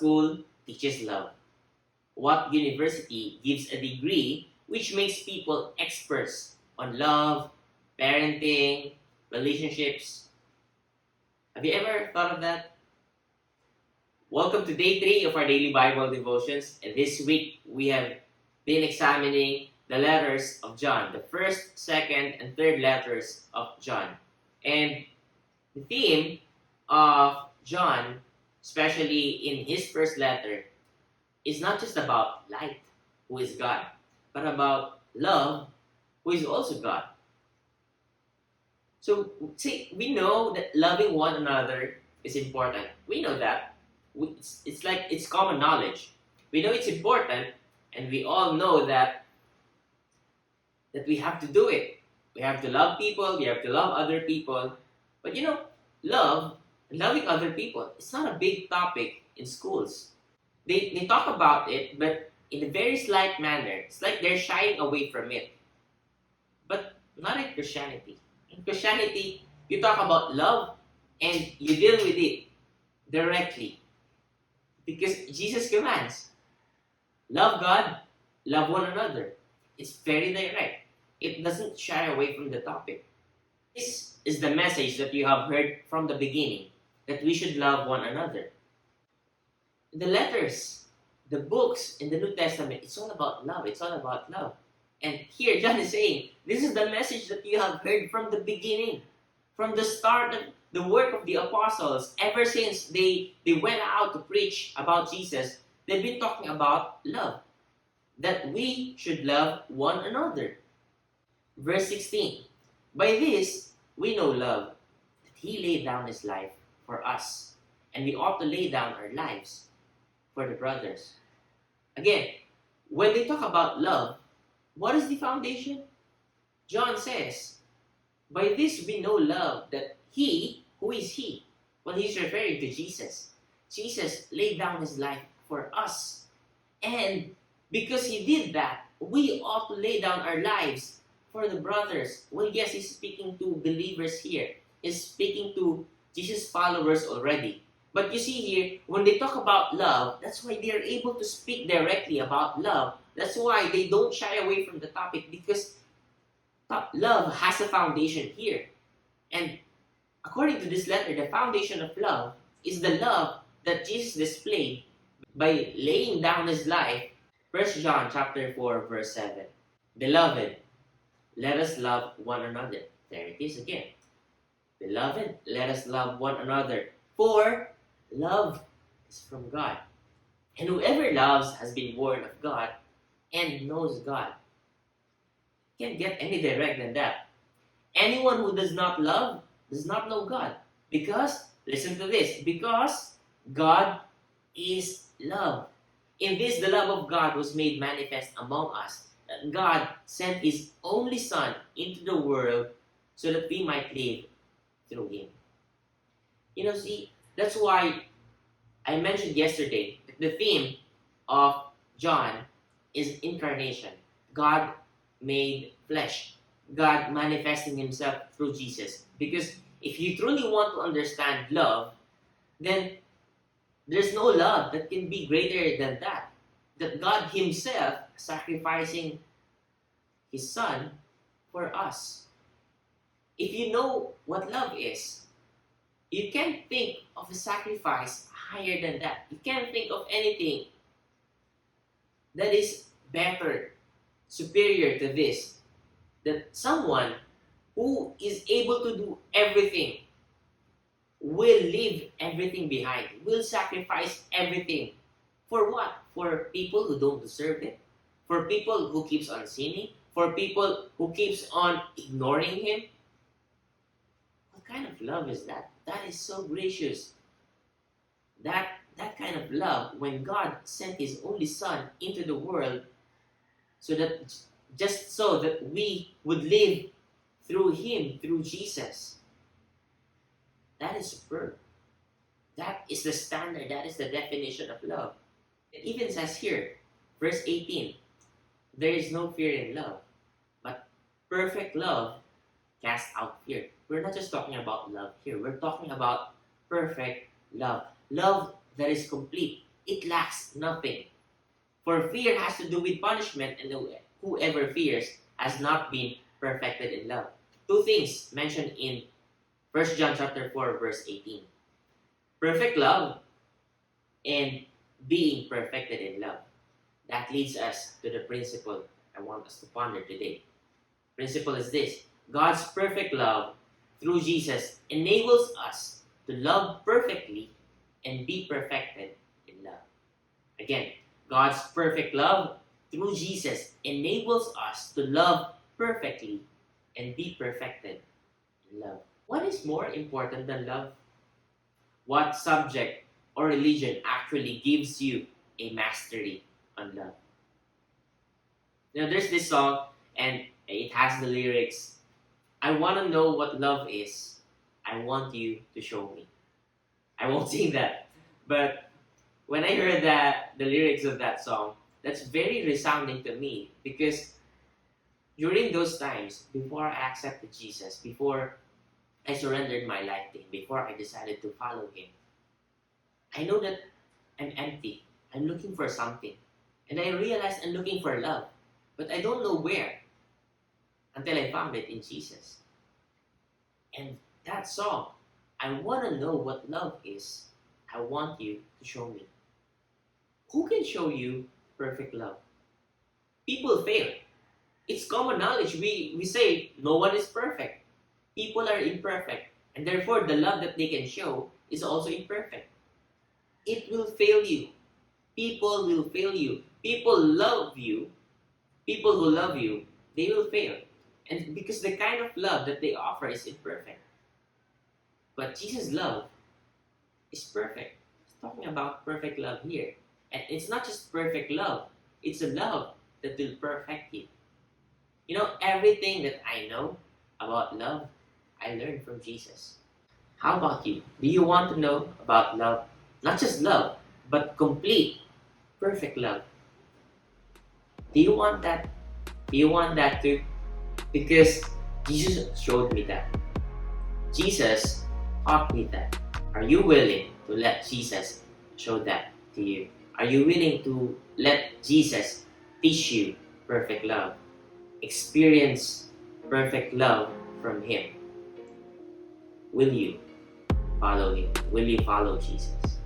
school teaches love? What university gives a degree which makes people experts on love, parenting, relationships? Have you ever thought of that? Welcome to day 3 of our daily Bible devotions. And this week we have been examining the letters of John, the first, second, and third letters of John. And the theme of John, especially in his first letter, is not just about light, who is God, but about love, who is also God. So, see, we know that loving one another is important. We know that. It's like it's common knowledge. We know it's important, and we all know that we have to do it. We have to love people. We have to love other people. But loving other people, it's not a big topic in schools. They talk about it, but in a very slight manner. It's like they're shying away from it. But not in Christianity. In Christianity, you talk about love and you deal with it directly. Because Jesus commands, love God, love one another. It's very direct. It doesn't shy away from the topic. This is the message that you have heard from the beginning, that we should love one another. The letters, the books in the New Testament, it's all about love. It's all about love. And here John is saying, this is the message that you have heard from the beginning, from the start of the work of the apostles. Ever since they went out to preach about Jesus, they've been talking about love, that we should love one another. Verse 16, by this we know love, that he laid down his life for us, and we ought to lay down our lives for the brothers. Again, when they talk about love, what is the foundation? John says, by this we know love, that he, who is he? Well, he's referring to Jesus. Jesus laid down his life for us. And because he did that, we ought to lay down our lives for the brothers. Well, yes, he's speaking to believers here. He's speaking to Jesus' followers already. But you see here, when they talk about love, that's why they are able to speak directly about love. That's why they don't shy away from the topic, because love has a foundation here. And according to this letter, the foundation of love is the love that Jesus displayed by laying down his life. 1 John chapter 4, verse 7. Beloved, let us love one another. There it is again. Beloved, let us love one another. For love is from God. And whoever loves has been born of God and knows God. Can't get any direct than that. Anyone who does not love does not know God. Because, listen to this, because God is love. In this, the love of God was made manifest among us, that God sent his only Son into the world so that we might live through him. See, that's why I mentioned yesterday that the theme of John is incarnation. God made flesh. God manifesting himself through Jesus. Because if you truly want to understand love, then there's no love that can be greater than that. That God himself sacrificing his Son for us. If you know what love is, you can't think of a sacrifice higher than that. You can't think of anything that is better, superior to this. That someone who is able to do everything will leave everything behind, will sacrifice everything. For what? For people who don't deserve it, for people who keeps on sinning, for people who keeps on ignoring him. What kind of love is that? That is so gracious. That kind of love, when God sent his only Son into the world so that we would live through him, through Jesus. That is superb. That is the standard. That is the definition of love. It even says here, verse 18, there is no fear in love, but perfect love casts out fear. We're not just talking about love here. We're talking about perfect love. Love that is complete. it lacks nothing. For fear has to do with punishment, and whoever fears has not been perfected in love. Two things mentioned in 1 John chapter 4, verse 18. Perfect love and being perfected in love. That leads us to the principle I want us to ponder today. Principle is this: God's perfect love through Jesus enables us to love perfectly and be perfected in love. Again, God's perfect love through Jesus enables us to love perfectly and be perfected in love. What is more important than love? What subject or religion actually gives you a mastery on love? There's this song, and it has the lyrics, I want to know what love is. I want you to show me. I won't sing that. But when I heard the lyrics of that song, that's very resounding to me, because during those times, before I accepted Jesus, before I surrendered my life to Him, before I decided to follow Him, I know that I'm empty. I'm looking for something. And I realized I'm looking for love. But I don't know where until I found it in Jesus. And that song, I want to know what love is. I want you to show me. Who can show you perfect love? People fail. It's common knowledge. We say no one is perfect. People are imperfect. And therefore, the love that they can show is also imperfect. It will fail you. People will fail you. People love you. People who love you, they will fail. And because the kind of love that they offer is imperfect. But Jesus' love is perfect. He's talking about perfect love here. And it's not just perfect love. It's a love that will perfect you. Everything that I know about love, I learned from Jesus. How about you? Do you want to know about love? Not just love, but complete, perfect love. Do you want that? Do you want that too? Because Jesus showed me that. Jesus taught me that. Are you willing to let Jesus show that to you? Are you willing to let Jesus teach you perfect love? Experience perfect love from Him. Will you follow Him? Will you follow Jesus?